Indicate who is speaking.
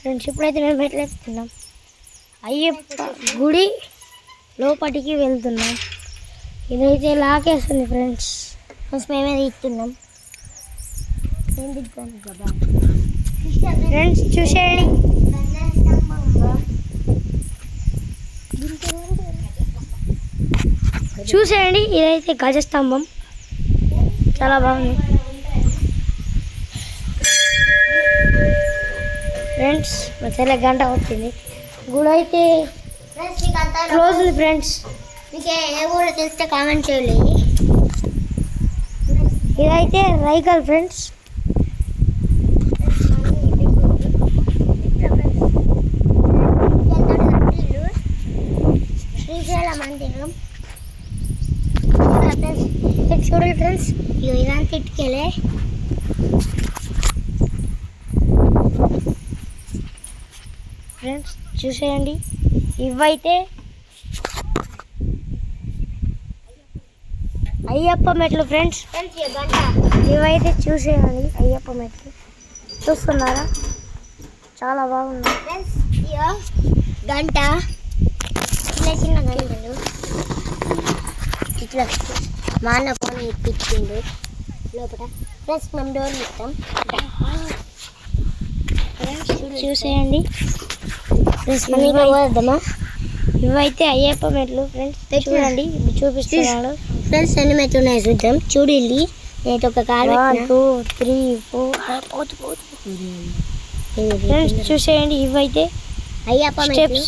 Speaker 1: Friends ఇప్పుడైతే మేము పెట్టలేస్తున్నాం అయ్యప్ప గుడి లోపలికి వెళ్తున్నాం. ఇదైతే లాకేస్తుంది ఫ్రెండ్స్. మేమే తీస్తున్నాం. ఫ్రెండ్స్ చూసేయండి. చూసేయండి ఇదైతే గజస్తంభం చాలా బాగుంది ఫ్రెండ్స్. చాలా గంట వచ్చింది. గుడి అయితే క్లోజ్ ఉంది ఫ్రెండ్స్. మీకు ఏ ఊరు తెలిస్తే కామెంట్ చేయండి. ఇదైతే రైకల్ ఫ్రెండ్స్. శ్రీశైలం మందిరం చూడండి ఫ్రెండ్స్. ఇలాంటి ఇటుకెళ్ళే ఫ్రెండ్స్ చూసేయండి. ఇవైతే అయ్యప్ప మెట్లు ఫ్రెండ్స్. ఇవైతే చూసేయండి అయ్యప్ప మెట్లు. చూస్తున్నారా చాలా బాగుంది ఫ్రెండ్స్. గంట చిన్న చిన్న గంటలు ఇట్లా మా అన్న ఫోన్ ఇప్పించిండు లోపల. ఫ్రెండ్స్ మేము డోర్ ఇస్తాం. చూసేయండి ఫ్రెండ్స్. పోద్దామా? ఇవైతే అయ్యప్ప మెట్లు ఫ్రెండ్స్. చూడండి చూపిస్తున్నాడు ఫ్రెండ్స్. ఎన్ని మెట్లు ఉన్నాయి చూద్దాం. చూడండి నేను ఒక కాలు 1 2 3 4 ఫ్రెండ్స్ చూసేయండి. ఇవైతే అయ్యప్ప మెట్లు.